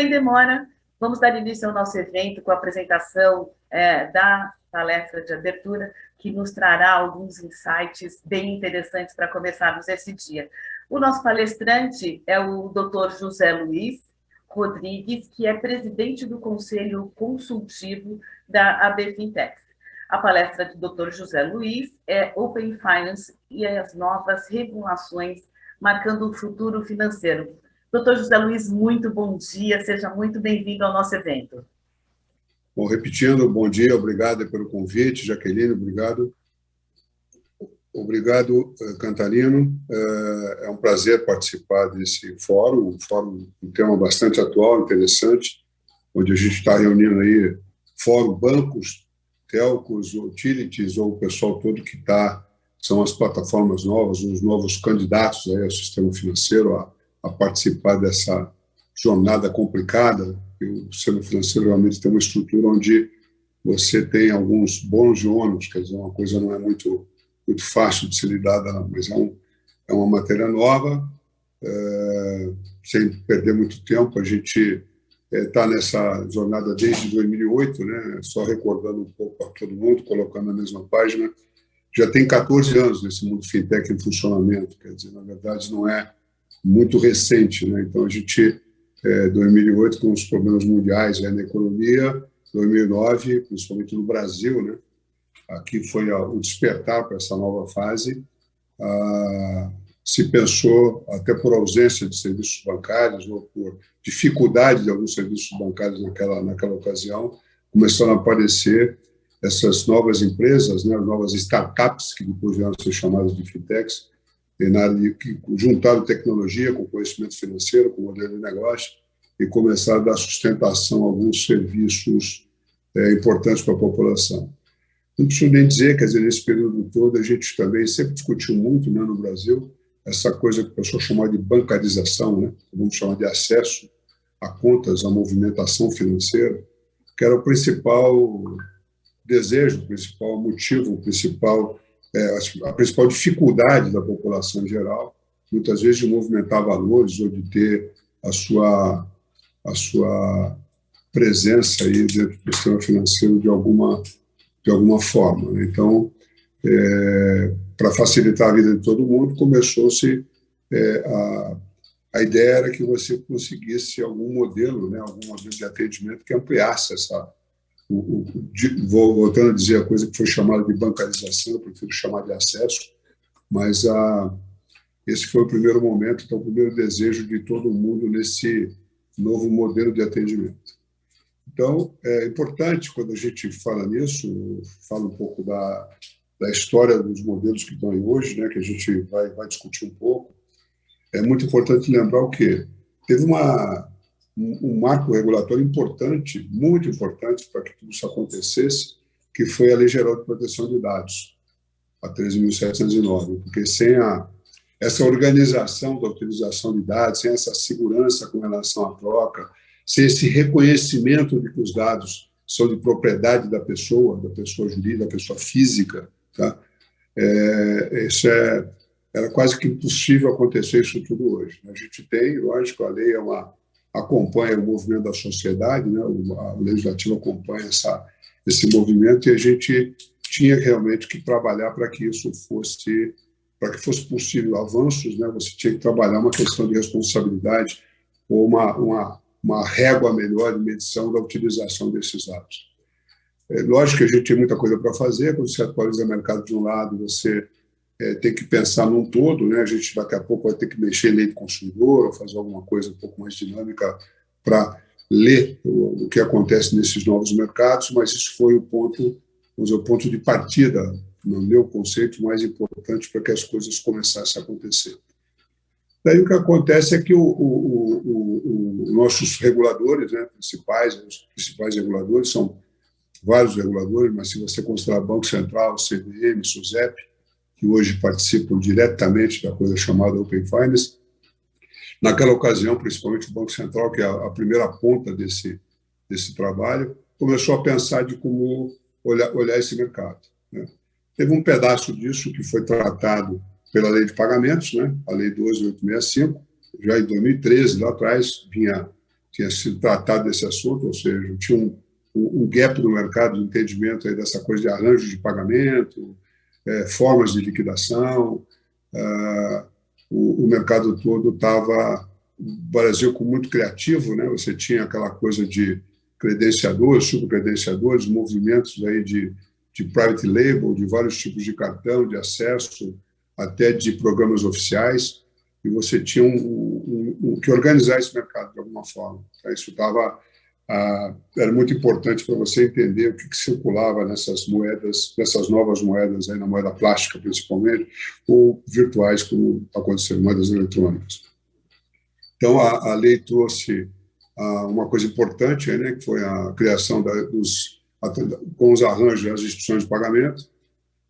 sem demora, vamos dar início ao nosso evento com a apresentação da palestra de abertura, que nos trará alguns insights bem interessantes para começarmos esse dia. O nosso palestrante é o Dr. José Luiz Rodrigues, que é presidente do Conselho Consultivo da AB Fintech. A palestra do Dr. José Luiz é Open Finance e as novas regulações marcando o futuro financeiro. Dr. José Luiz, muito bom dia, seja muito bem-vindo ao nosso evento. Bom, repetindo, bom dia, obrigado pelo convite, Jaqueline, obrigado. Obrigado, Cantarino. É um prazer participar desse fórum, um tema bastante atual, interessante, onde a gente está reunindo aí fórum, bancos, telcos, utilities, ou o pessoal todo que está, são as plataformas novas, os novos candidatos aí ao sistema financeiro a participar dessa jornada complicada. O sistema financeiro realmente tem uma estrutura onde você tem alguns bônus e ônus, quer dizer, uma coisa não é muito fácil de se lidar, mas é uma matéria nova, sem perder muito tempo. A gente está nessa jornada desde 2008, né? Só recordando um pouco para todo mundo, colocando na mesma página, já tem 14 anos nesse mundo fintech em funcionamento, quer dizer, na verdade não é muito recente, né? Então a gente, 2008 com os problemas mundiais na economia, 2009, principalmente no Brasil, né? Aqui foi o despertar para essa nova fase. Se pensou, até por ausência de serviços bancários ou por dificuldade de alguns serviços bancários naquela ocasião, começaram a aparecer essas novas empresas, né, novas startups, que depois vieram a ser chamadas de fintechs, que juntaram tecnologia com conhecimento financeiro, com modelo de negócio, e começaram a dar sustentação a alguns serviços importantes para a população. Não preciso nem dizer, quer dizer, nesse período todo, a gente também sempre discutiu muito, né, no Brasil, essa coisa que o pessoal chama de bancarização, né, vamos chamar de acesso a contas, a movimentação financeira, que era o principal desejo, o principal motivo, a principal dificuldade da população em geral, muitas vezes de movimentar valores ou de ter a sua presença aí dentro do sistema financeiro de alguma forma, né? Então, para facilitar a vida de todo mundo, começou-se a ideia era que você conseguisse algum modelo, né, algum modelo de atendimento que ampliasse voltando a dizer a coisa que foi chamada de bancarização, eu prefiro chamar de acesso, mas esse foi o primeiro momento, então, o primeiro desejo de todo mundo nesse novo modelo de atendimento. Então, é importante, quando a gente fala nisso, fala um pouco da história dos modelos que estão aí hoje, né, que a gente vai discutir um pouco. É muito importante lembrar o quê? Teve um marco regulatório importante, muito importante para que tudo isso acontecesse, que foi a Lei Geral de Proteção de Dados, a 13.709, porque sem essa organização da utilização de dados, sem essa segurança com relação à troca, sem esse reconhecimento de que os dados são de propriedade da pessoa jurídica, da pessoa física, tá? Era quase que impossível acontecer isso tudo hoje. A gente tem, lógico, a lei acompanha o movimento da sociedade, né? O legislativo acompanha esse movimento, e a gente tinha realmente que trabalhar para que isso fosse possível avanços, né? Você tinha que trabalhar uma questão de responsabilidade ou uma régua melhor de medição da utilização desses dados. Lógico que a gente tem muita coisa para fazer. Quando você atualiza o mercado de um lado, você tem que pensar num todo, né? A gente daqui a pouco vai ter que mexer em lei do consumidor ou fazer alguma coisa um pouco mais dinâmica para ler o que acontece nesses novos mercados, mas isso foi o ponto de partida, no meu conceito, mais importante para que as coisas começassem a acontecer. Daí o que acontece é que os nossos reguladores, né, os principais reguladores, são vários reguladores, mas se você considerar Banco Central, CVM, SUSEP, que hoje participam diretamente da coisa chamada Open Finance, naquela ocasião, principalmente o Banco Central, que é a primeira ponta desse trabalho, começou a pensar de como olhar esse mercado, né? Teve um pedaço disso que foi tratado pela Lei de Pagamentos, né? A Lei 12.865, já em 2013, lá atrás, vinha tinha sido tratado desse assunto, ou seja, tinha um gap no mercado de entendimento aí dessa coisa de arranjo de pagamento, formas de liquidação. O mercado todo estava, o Brasil com muito criativo, né? Você tinha aquela coisa de credenciadores, subcredenciadores, movimentos aí de private label, de vários tipos de cartão, de acesso, até de programas oficiais, e você tinha que organizar esse mercado de alguma forma. Isso era muito importante para você entender o que circulava nessas moedas, nessas novas moedas, aí, na moeda plástica principalmente, ou virtuais, como aconteceu, moedas eletrônicas. Então, a lei trouxe uma coisa importante, né, que foi a criação com os arranjos das instituições de pagamento,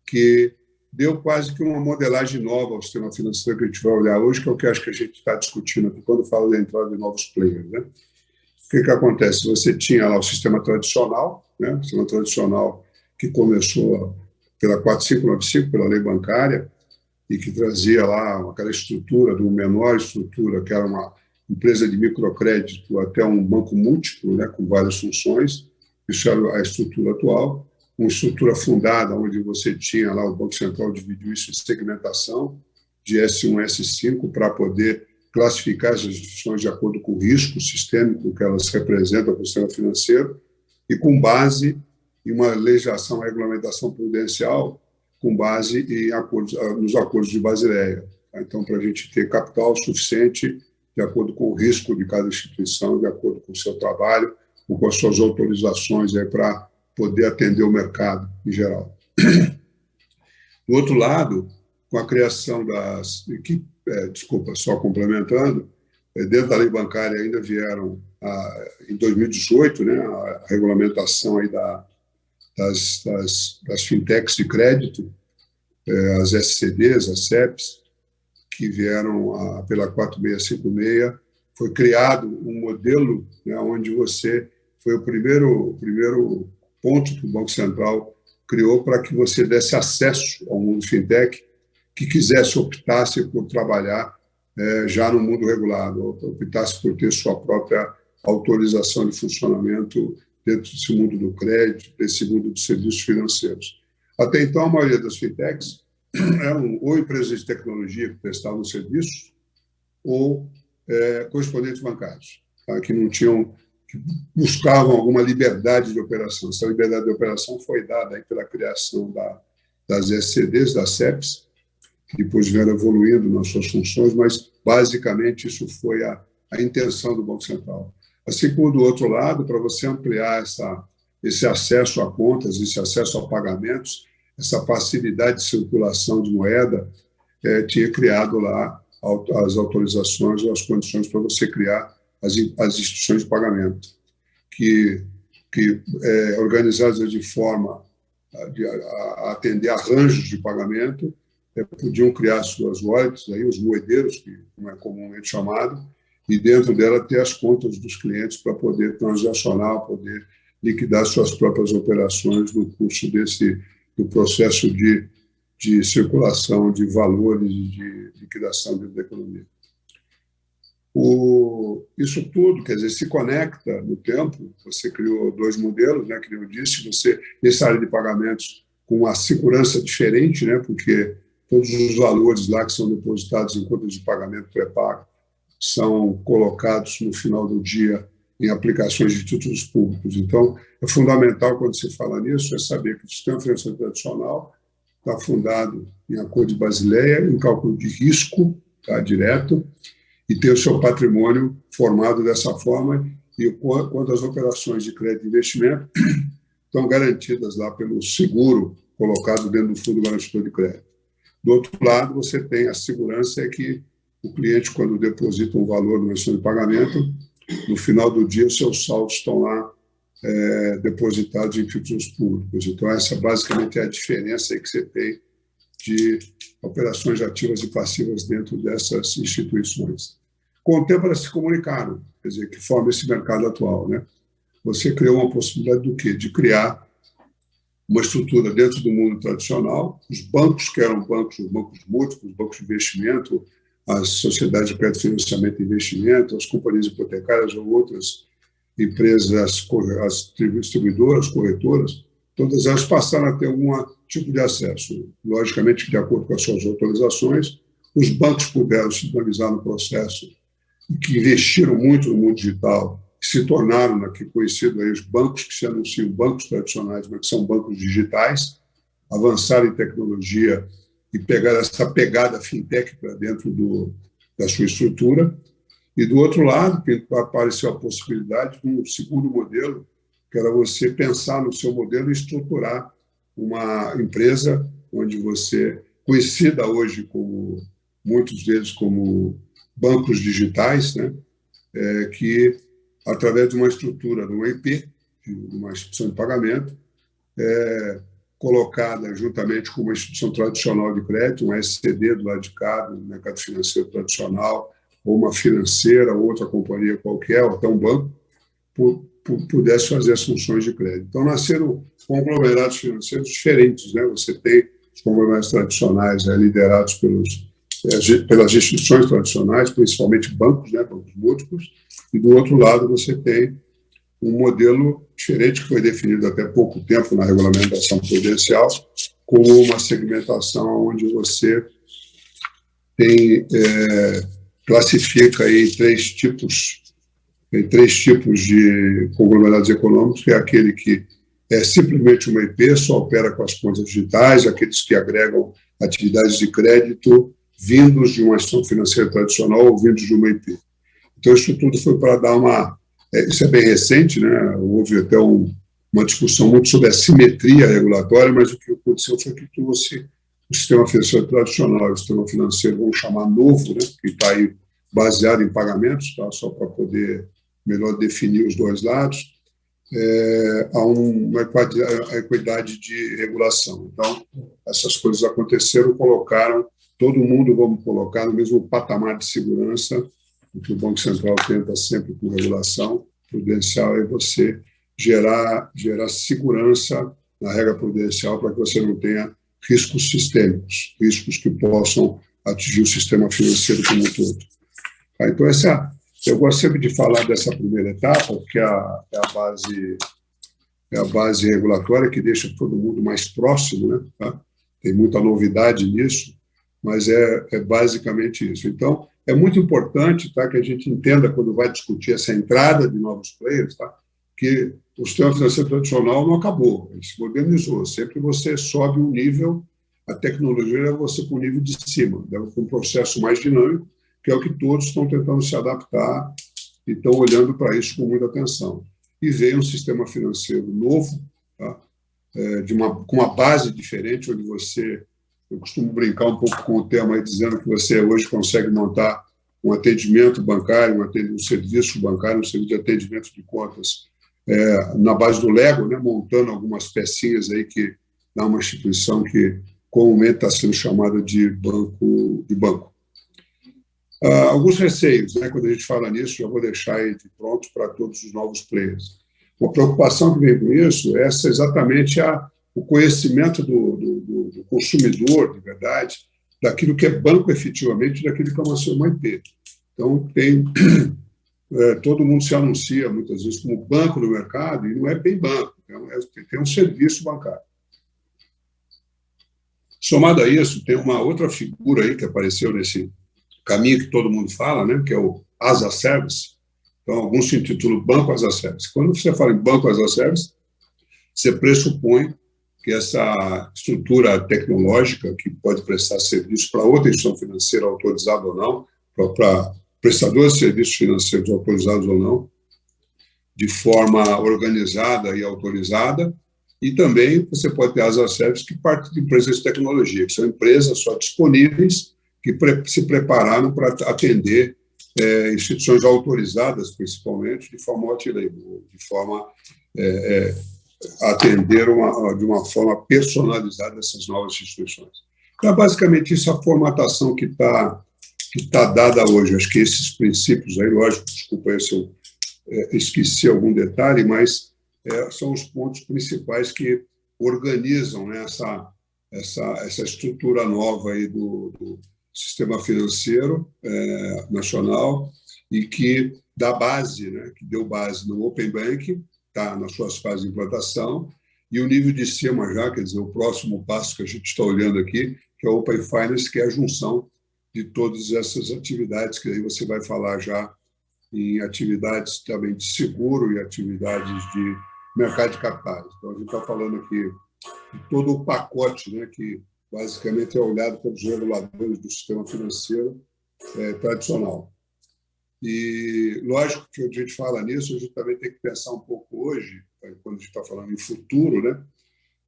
que deu quase que uma modelagem nova ao sistema financeiro que a gente vai olhar hoje, que é o que acho que a gente está discutindo aqui quando fala da entrada de novos players. Né? O que acontece? Você tinha lá o sistema tradicional, né? O sistema tradicional que começou pela 4595, pela lei bancária, e que trazia lá aquela estrutura, de uma menor estrutura, que era uma empresa de microcrédito, até um banco múltiplo, né, com várias funções. Isso era a estrutura atual. Uma estrutura fundada, onde você tinha lá, o Banco Central dividiu isso em segmentação, de S1 e S5, para poder classificar as instituições de acordo com o risco sistêmico que elas representam para o sistema financeiro, e com base em uma legislação, regulamentação prudencial, com base nos acordos de Basileia. Então, para a gente ter capital suficiente, de acordo com o risco de cada instituição, de acordo com o seu trabalho, ou com as suas autorizações para poder atender o mercado em geral. Do outro lado, com a criação só complementando, dentro da lei bancária ainda vieram, em 2018, né, a regulamentação aí das fintechs de crédito, as SCDs, as CEPs, que vieram pela 4656, foi criado um modelo, né, onde foi o primeiro ponto que o Banco Central criou para que você desse acesso ao mundo fintech que quisesse, optasse por trabalhar já no mundo regulado, optasse por ter sua própria autorização de funcionamento dentro desse mundo do crédito, desse mundo dos serviços financeiros. Até então, a maioria das fintechs eram ou empresas de tecnologia que prestavam serviços ou correspondentes bancários, tá? Que buscavam alguma liberdade de operação. Essa liberdade de operação foi dada aí pela criação das SCDs, das CEPs, que depois vieram evoluindo nas suas funções, mas, basicamente, isso foi a intenção do Banco Central. Assim como, do outro lado, para você ampliar esse acesso a contas, esse acesso a pagamentos, essa facilidade de circulação de moeda, tinha criado lá as autorizações ou as condições para você criar as instituições de pagamento, que organizadas de forma a atender arranjos de pagamento, podiam criar suas wallets, aí, os moedeiros, como é comumente chamado, e dentro dela ter as contas dos clientes para poder transacionar, poder liquidar suas próprias operações no curso do processo de circulação de valores e de liquidação dentro da economia. Isso tudo, quer dizer, se conecta no tempo. Você criou dois modelos, né, que eu disse, nessa área de pagamentos com uma segurança diferente, né, porque todos os valores lá que são depositados em contas de pagamento pré-pago são colocados no final do dia em aplicações de títulos públicos. Então, é fundamental, quando se fala nisso, saber que o sistema financeiro tradicional está fundado em acordo de Basileia, em cálculo de risco, tá, direto, e ter o seu patrimônio formado dessa forma, e quando as operações de crédito e investimento estão garantidas lá pelo seguro colocado dentro do Fundo Garantidor de Crédito. Do outro lado, você tem a segurança que o cliente, quando deposita um valor no instituição de pagamento, no final do dia, os seus saldos estão lá depositados em títulos públicos. Então, essa basicamente é a diferença aí que você tem de operações ativas e passivas dentro dessas instituições. Com o tempo, elas se comunicaram, quer dizer, que forma esse mercado atual, né? Você criou uma possibilidade do quê? De criar uma estrutura dentro do mundo tradicional, os bancos, que eram os bancos múltiplos, os bancos de investimento, as sociedades de crédito, financiamento e investimento, as companhias hipotecárias ou outras empresas, as distribuidoras, corretoras, todas elas passaram a ter algum tipo de acesso. Logicamente, de acordo com as suas autorizações, os bancos puderam se dinamizar no processo, que investiram muito no mundo digital, que se tornaram, aqui conhecido aí, os bancos que se anunciam bancos tradicionais, mas que são bancos digitais, avançaram em tecnologia e pegaram essa pegada fintech para dentro da sua estrutura. E, do outro lado, que apareceu a possibilidade de um segundo modelo, que era você pensar no seu modelo e estruturar uma empresa onde você, conhecida hoje como, muitos deles como bancos digitais, né, que, através de uma estrutura, de uma IP, de uma instituição de pagamento, colocada juntamente com uma instituição tradicional de crédito, uma SCD do lado de cá, do mercado financeiro tradicional, ou uma financeira, ou outra companhia qualquer, ou até um banco, pudesse fazer as funções de crédito. Então, nasceram conglomerados financeiros diferentes, né? Você tem os conglomerados tradicionais, liderados pelas instituições tradicionais, principalmente bancos, né? Bancos múltiplos, e, do outro lado, você tem um modelo diferente que foi definido até pouco tempo na regulamentação prudencial, com uma segmentação onde você tem, classifica aí em três tipos de conglomerados econômicos, que é aquele que é simplesmente uma IP, só opera com as contas digitais, aqueles que agregam atividades de crédito vindos de uma instituição financeira tradicional ou vindos de uma IP. Então, isso tudo foi para dar uma... Isso é bem recente, né? Houve até uma discussão muito sobre a simetria regulatória, mas o que aconteceu foi que o sistema financeiro tradicional e o sistema financeiro, vamos chamar novo, né? Que está aí baseado em pagamentos, tá? Só para poder melhor definir os dois lados, há uma equidade de regulação. Então, essas coisas aconteceram, colocaram todo mundo, vamos colocar, no mesmo patamar de segurança, o que o Banco Central tenta sempre com regulação prudencial, é você gerar segurança na regra prudencial para que você não tenha riscos sistêmicos, riscos que possam atingir o sistema financeiro como um todo. Então, eu gosto sempre de falar dessa primeira etapa, porque é a base regulatória que deixa todo mundo mais próximo, né? Tá? Tem muita novidade nisso, mas é basicamente isso. Então, é muito importante, tá, que a gente entenda, quando vai discutir essa entrada de novos players, tá, que o sistema financeiro tradicional não acabou, ele se modernizou. Sempre você sobe um nível, a tecnologia leva você para o nível de cima, leva para um processo mais dinâmico, que é o que todos estão tentando se adaptar e estão olhando para isso com muita atenção. E veio um sistema financeiro novo, tá, com uma base diferente, onde você... Eu costumo brincar um pouco com o tema aí, dizendo que você hoje consegue montar um atendimento bancário, um serviço bancário, um serviço de atendimento de contas na base do Lego, né, montando algumas pecinhas aí que dá uma instituição que comumente está sendo chamada de banco. Alguns receios, né, quando a gente fala nisso, já vou deixar aí de pronto para todos os novos players. Uma preocupação que vem com isso é exatamente o conhecimento do consumidor, de verdade, daquilo que é banco efetivamente, daquilo que é uma IP. Então, todo mundo se anuncia, muitas vezes, como banco no mercado, e não é bem banco, tem um serviço bancário. Somado a isso, tem uma outra figura aí que apareceu nesse caminho que todo mundo fala, né, que é o as a service. Então, alguns se intitulam banco as a service. Quando você fala em banco as a service, você pressupõe que essa estrutura tecnológica, que pode prestar serviço para outra instituição financeira autorizada ou não, para prestadores de serviços financeiros autorizados ou não, de forma organizada e autorizada, e também você pode ter as services que partem de empresas de tecnologia, que são empresas só disponíveis que se prepararam para atender instituições autorizadas, principalmente, de forma multilabel, de forma atender de uma forma personalizada essas novas instituições. Então, basicamente, isso é a formatação que está dada hoje. Acho que esses princípios aí, lógico, desculpa aí se eu esqueci algum detalhe, mas são os pontos principais que organizam, né, essa estrutura nova aí sistema financeiro nacional e que dá base, né, que deu base no Open Banking, está nas suas fases de implantação, e o nível de cima já, quer dizer, o próximo passo que a gente está olhando aqui, que é o Open Finance, que é a junção de todas essas atividades, que aí você vai falar já em atividades também de seguro e atividades de mercado de capitais. Então, a gente está falando aqui de todo o pacote, né, que basicamente é olhado pelos reguladores do sistema financeiro tradicional. E, lógico, que a gente fala nisso, a gente também tem que pensar um pouco hoje, quando a gente está falando em futuro, né?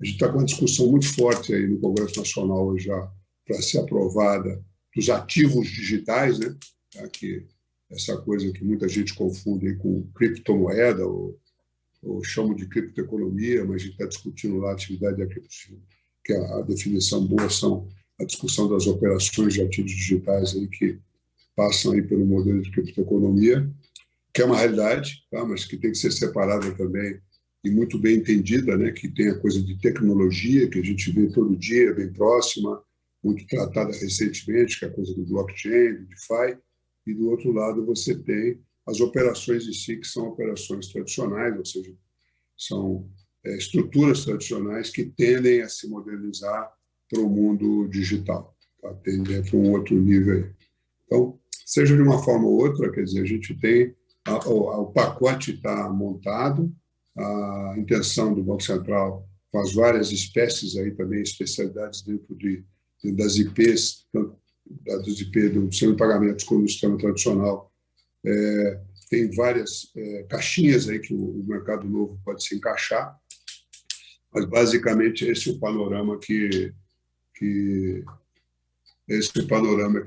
A gente está com uma discussão muito forte aí no Congresso Nacional hoje já para ser aprovada dos ativos digitais, né? Que essa coisa que muita gente confunde aí com criptomoeda ou chama de criptoeconomia, mas a gente está discutindo lá a atividade da criptoeconomia, que a definição boa são a discussão das operações de ativos digitais aí que passam aí pelo modelo de criptoeconomia, que é uma realidade, tá? Mas que tem que ser separada também e muito bem entendida, né? Que tem a coisa de tecnologia, que a gente vê todo dia, bem próxima, muito tratada recentemente, que é a coisa do blockchain, do DeFi, e do outro lado você tem as operações em si, que são operações tradicionais, ou seja, são estruturas tradicionais que tendem a se modernizar para o mundo digital, tá? Tendem para um outro nível aí. Então, seja de uma forma ou outra, quer dizer, a gente tem o pacote está montado, a intenção do Banco Central com as várias espécies aí também, especialidades dentro das IPs, tanto dos IP do sistema de pagamentos como do sistema tradicional, tem várias caixinhas aí que o mercado novo pode se encaixar, mas basicamente esse é o panorama que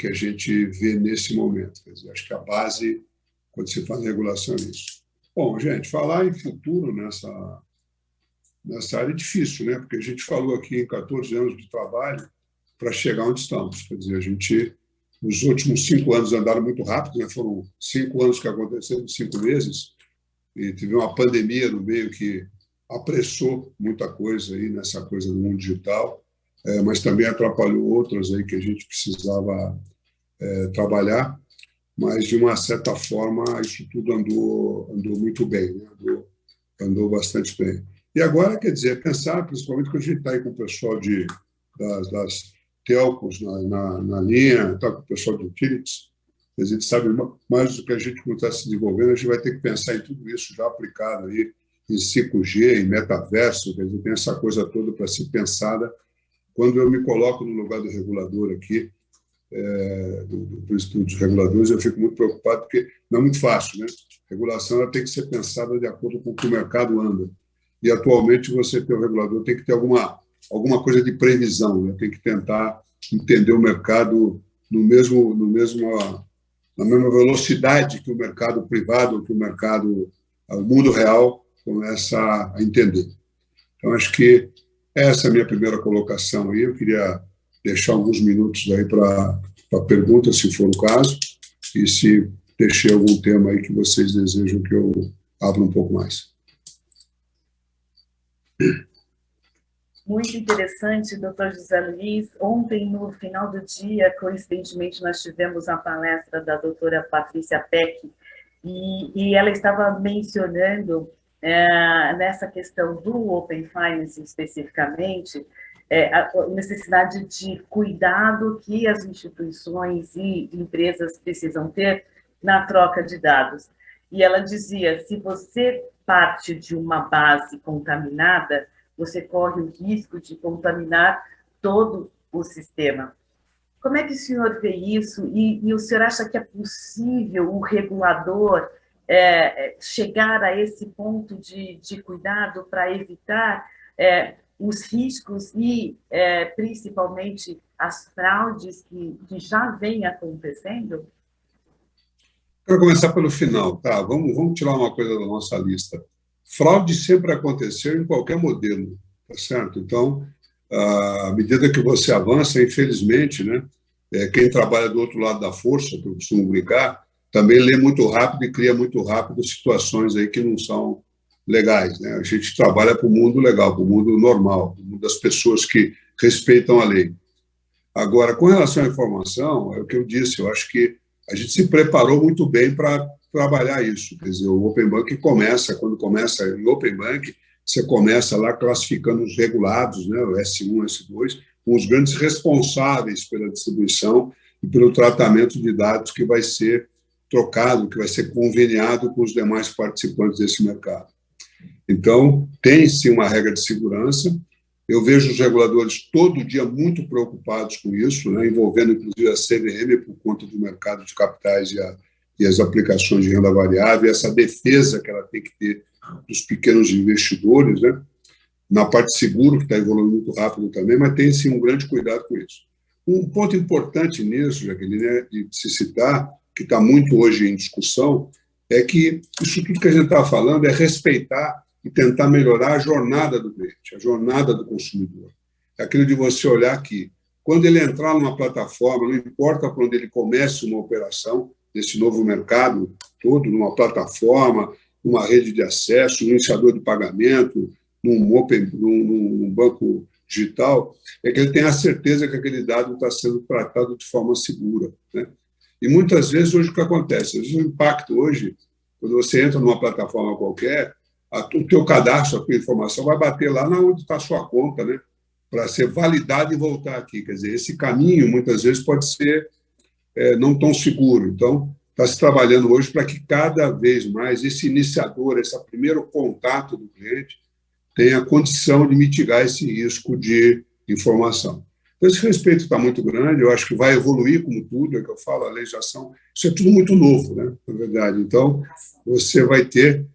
a gente vê nesse momento. Quer dizer, acho que a base, quando se faz regulação, é isso. Bom, gente, falar em futuro nessa área é difícil, né? Porque a gente falou aqui em 14 anos de trabalho para chegar onde estamos. Quer dizer, a gente, nos últimos 5 anos, andaram muito rápido, né? Foram 5 anos que aconteceram em 5 meses, e teve uma pandemia no meio que apressou muita coisa aí nessa coisa do mundo digital, mas também atrapalhou outras aí que a gente precisava trabalhar, mas, de uma certa forma, isso tudo andou muito bem, né? Andou bastante bem. E agora, quer dizer, pensar, principalmente quando a gente está aí com o pessoal das telcos na linha, está com o pessoal de utilities, a gente sabe mais do que a gente está se desenvolvendo, a gente vai ter que pensar em tudo isso já aplicado aí em 5G, em metaverso, quer dizer, tem essa coisa toda para ser pensada. Quando eu me coloco no lugar do regulador aqui, do estudo dos reguladores, eu fico muito preocupado, porque não é muito fácil, né? A regulação ela tem que ser pensada de acordo com o que o mercado anda. E, atualmente, você ter o regulador tem que ter alguma coisa de previsão, né? Tem que tentar entender o mercado na mesma velocidade que o mercado privado, que o mundo real começa a entender. Então, acho que essa é a minha primeira colocação aí. Eu queria deixar alguns minutos aí para pergunta, se for o caso, e se deixei algum tema aí que vocês desejam que eu abra um pouco mais. Muito interessante, doutor José Luiz. Ontem, no final do dia, coincidentemente, nós tivemos a palestra da doutora Patrícia Peck, e ela estava mencionando, nessa questão do Open Finance especificamente, a necessidade de cuidado que as instituições e empresas precisam ter na troca de dados. E ela dizia, se você parte de uma base contaminada, você corre o risco de contaminar todo o sistema. Como é que o senhor vê isso? E o senhor acha que é possível o regulador chegar a esse ponto de cuidado para evitar os riscos e, principalmente, as fraudes que já vêm acontecendo? Quero começar pelo final, tá? Vamos tirar uma coisa da nossa lista. Fraude sempre aconteceu em qualquer modelo, tá certo? Então, à medida que você avança, infelizmente, né, quem trabalha do outro lado da força, que eu costumo brincar, também lê muito rápido e cria muito rápido situações aí que não são legais, né? A gente trabalha para o mundo legal, para o mundo normal, para o mundo das pessoas que respeitam a lei. Agora, com relação à informação, é o que eu disse, eu acho que a gente se preparou muito bem para trabalhar isso. Quer dizer, o Open Banking começa, quando começa em Open Banking, você começa lá classificando os regulados, né, o S1, S2, com os grandes responsáveis pela distribuição e pelo tratamento de dados que vai ser trocado, que vai ser conveniado com os demais participantes desse mercado. Então, tem-se uma regra de segurança. Eu vejo os reguladores todo dia muito preocupados com isso, né, envolvendo inclusive a CVM por conta do mercado de capitais e as aplicações de renda variável, essa defesa que ela tem que ter dos pequenos investidores, né, na parte de seguro, que está evoluindo muito rápido também, mas tem sim um grande cuidado com isso. Um ponto importante nisso, Jaqueline, de se citar, que está muito hoje em discussão, é que isso tudo que a gente está falando é respeitar e tentar melhorar a jornada do cliente, a jornada do consumidor. É aquilo de você olhar que, quando ele entrar numa plataforma, não importa para onde ele comece uma operação, nesse novo mercado todo, numa plataforma, numa rede de acesso, num iniciador de pagamento, num banco digital, é que ele tenha a certeza que aquele dado está sendo tratado de forma segura, né? E muitas vezes, hoje, o que acontece? Às vezes, o impacto hoje, quando você entra numa plataforma qualquer, o teu cadastro, a tua informação vai bater lá onde está a sua conta, né? Para ser validado e voltar aqui. Quer dizer, esse caminho, muitas vezes, pode ser não tão seguro. Então, está se trabalhando hoje para que cada vez mais esse iniciador, esse primeiro contato do cliente, tenha condição de mitigar esse risco de informação. Então, esse respeito está muito grande, eu acho que vai evoluir como tudo, é que eu falo, a legislação, isso é tudo muito novo, né, na verdade. Então, você vai ter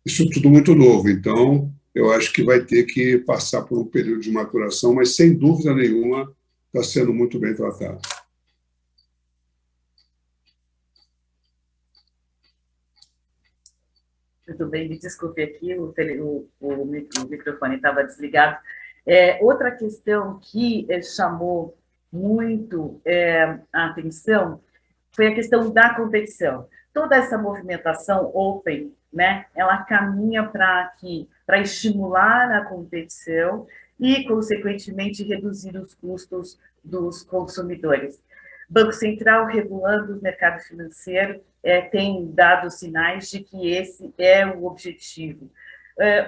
isso tudo muito novo. Então, eu acho que vai ter que passar por um período de maturação, mas, sem dúvida nenhuma, está sendo muito bem tratado. Tudo bem, me desculpe aqui, o microfone estava desligado. Outra questão que chamou muito a atenção foi a questão da competição. Toda essa movimentação open, né, ela caminha para estimular a competição e, consequentemente, reduzir os custos dos consumidores. Banco Central regulando o mercado financeiro tem dado sinais de que esse é o objetivo.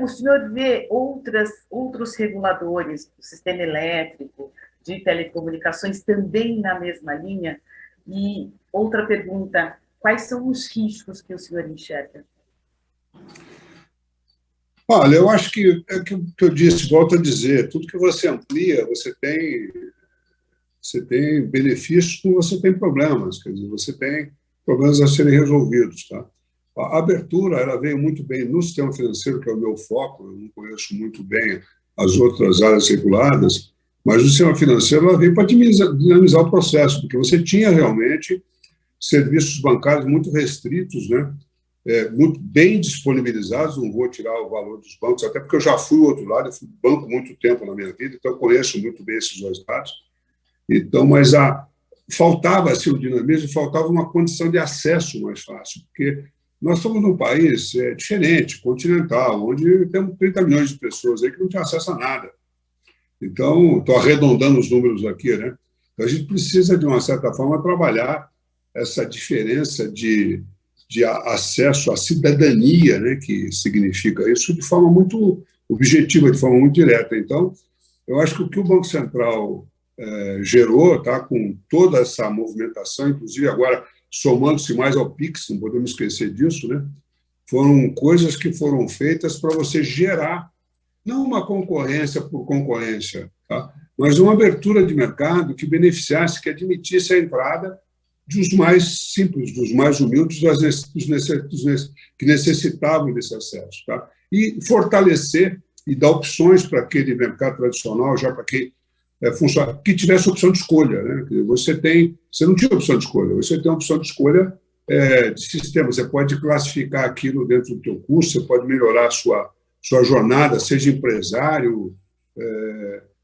O senhor vê outros reguladores do sistema elétrico, de telecomunicações, também na mesma linha? E outra pergunta, quais são os riscos que o senhor enxerga? Olha, eu acho que é o que eu disse, volto a dizer, tudo que você amplia, você tem benefícios como você tem problemas, quer dizer, você tem problemas a serem resolvidos. Tá? A abertura ela veio muito bem no sistema financeiro, que é o meu foco, eu não conheço muito bem as outras áreas reguladas, mas no sistema financeiro ela veio para dinamizar o processo, porque você tinha realmente serviços bancários muito restritos, né? Muito bem disponibilizados, não vou tirar o valor dos bancos, até porque eu já fui do outro lado, eu fui banco muito tempo na minha vida, então eu conheço muito bem esses dois lados. Então, mas faltava assim, o dinamismo, faltava uma condição de acesso mais fácil, porque nós somos num país diferente, continental, onde temos 30 milhões de pessoas aí que não têm acesso a nada. Então, estou arredondando os números aqui, né? Então, a gente precisa, de uma certa forma, trabalhar essa diferença de acesso à cidadania, né, que significa isso, de forma muito objetiva, de forma muito direta. Então, eu acho que o que o Banco Central gerou, tá, com toda essa movimentação, inclusive agora somando-se mais ao PIX, não podemos esquecer disso, né, foram coisas que foram feitas para você gerar, não uma concorrência por concorrência, tá, mas uma abertura de mercado que beneficiasse, que admitisse a entrada dos mais simples, dos mais humildes, que necessitavam desse acesso. Tá? E fortalecer e dar opções para aquele mercado tradicional, já para quem que tivesse opção de escolha. Né? Você não tinha opção de escolha, você tem a opção de escolha de sistema. Você pode classificar aquilo dentro do teu curso, você pode melhorar a sua jornada, seja empresário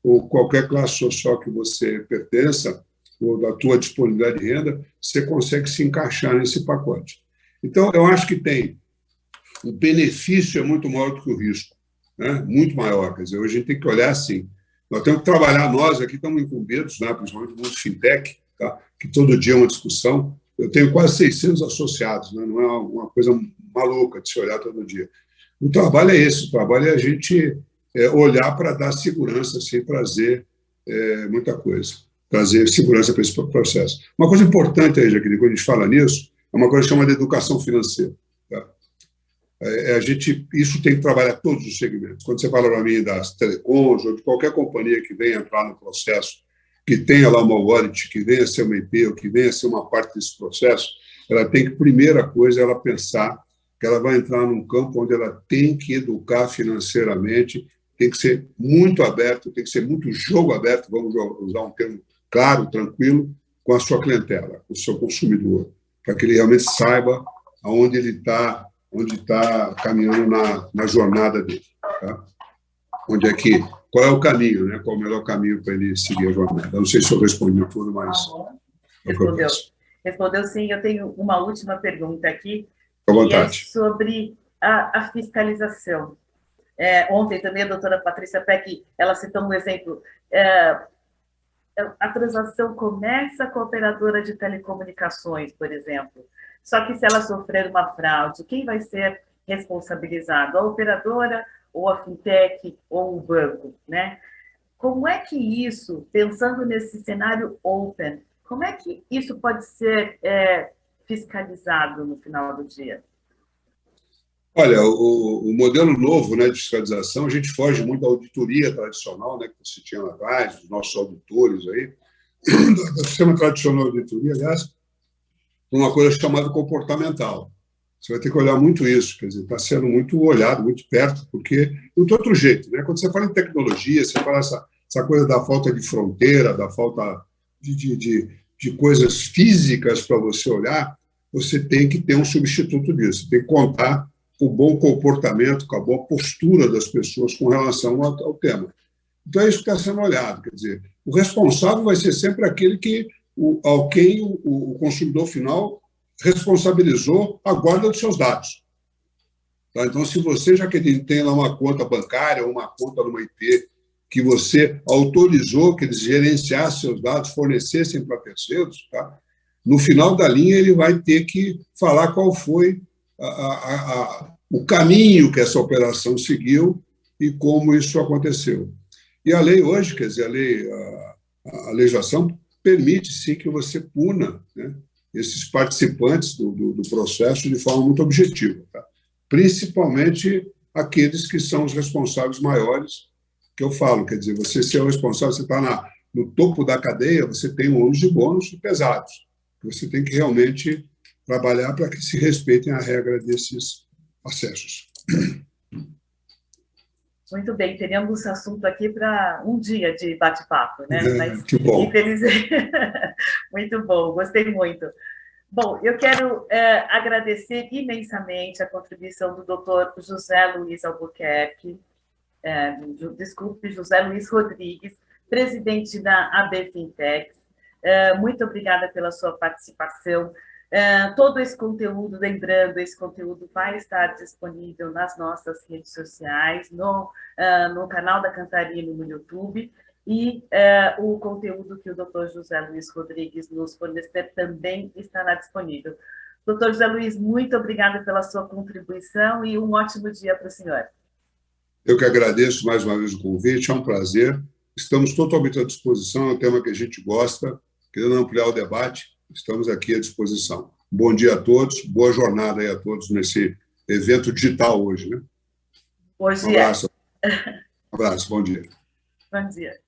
ou qualquer classe social que você pertença, ou da tua disponibilidade de renda, você consegue se encaixar nesse pacote. Então, eu acho que o benefício é muito maior do que o risco, né? Muito maior. Quer dizer, hoje a gente tem que olhar assim, Nós temos que trabalhar, nós aqui estamos incumbidos, né, principalmente no mundo fintech, tá, que todo dia é uma discussão. Eu tenho quase 600 associados, né, não é uma coisa maluca de se olhar todo dia. O trabalho é esse, o trabalho é a gente olhar para dar segurança, sem trazer muita coisa, trazer segurança para esse processo. Uma coisa importante aí, Jaqueline, quando a gente fala nisso, é uma coisa chamada educação financeira. Tá? Isso tem que trabalhar todos os segmentos. Quando você fala para mim das telecoms ou de qualquer companhia que venha entrar no processo, que tenha lá uma wallet, que venha ser uma IP, ou que venha ser uma parte desse processo, ela tem que, primeira coisa, ela pensar que ela vai entrar num campo onde ela tem que educar financeiramente, tem que ser muito aberto, tem que ser muito jogo aberto, vamos usar um termo claro, tranquilo, com a sua clientela, com o seu consumidor, para que ele realmente saiba aonde ele está, onde está caminhando na jornada dele. Tá? Qual é o caminho, né? Qual é o melhor caminho para ele seguir a jornada? Eu não sei se eu respondi tudo, mas... Respondeu sim. Eu tenho uma última pergunta aqui, à vontade. Que é sobre a fiscalização. Ontem também a doutora Patrícia Peck, ela citou um exemplo. A transação começa com a operadora de telecomunicações, por exemplo. Só que se ela sofrer uma fraude, quem vai ser responsabilizado? A operadora ou a fintech ou o banco, né? Como é que isso, pensando nesse cenário open, como é que isso pode ser fiscalizado no final do dia? Olha, o modelo novo, né, de fiscalização, a gente foge muito da auditoria tradicional, né, que você tinha lá atrás, dos nossos auditores aí, do sistema tradicional de auditoria, aliás, uma coisa chamada comportamental. Você vai ter que olhar muito isso, quer dizer, está sendo muito olhado, muito perto, porque não tem outro jeito, né? Quando você fala em tecnologia, você fala essa coisa da falta de fronteira, da falta de coisas físicas para você olhar, você tem que ter um substituto disso, tem que contar com o bom comportamento, com a boa postura das pessoas com relação ao tema. Então, é isso que está sendo olhado, quer dizer, o responsável vai ser sempre aquele ao quem o consumidor final responsabilizou a guarda dos seus dados. Tá? Então, se você já tem lá uma conta bancária ou uma conta numa IP que você autorizou que eles gerenciassem seus dados, fornecessem para terceiros, tá? No final da linha ele vai ter que falar qual foi o caminho que essa operação seguiu e como isso aconteceu. E a lei hoje, quer dizer, a legislação permite, sim, que você puna, né, esses participantes do processo de forma muito objetiva, tá? Principalmente aqueles que são os responsáveis maiores, que eu falo, quer dizer, você ser o responsável, você está no topo da cadeia, você tem ônus e bônus pesados. Você tem que realmente trabalhar para que se respeitem a regra desses acessos. Muito bem, teríamos assunto aqui para um dia de bate-papo, né? Mas, que bom. Muito bom, gostei muito. Bom, eu quero agradecer imensamente a contribuição do Dr. José Luiz Albuquerque, José Luiz Rodrigues, presidente da AB Fintech. Muito obrigada pela sua participação. Todo esse conteúdo, lembrando, esse conteúdo vai estar disponível nas nossas redes sociais, no canal da Cantarino no YouTube, e o conteúdo que o Dr. José Luiz Rodrigues nos fornecer também estará disponível. Dr. José Luiz, muito obrigada pela sua contribuição e um ótimo dia para o senhor. Eu que agradeço mais uma vez o convite, é um prazer. Estamos totalmente à disposição, é um tema que a gente gosta, querendo ampliar o debate. Estamos aqui à disposição. Bom dia a todos, boa jornada aí a todos nesse evento digital hoje, né? Hoje um abraço. Um abraço, bom dia. Bom dia.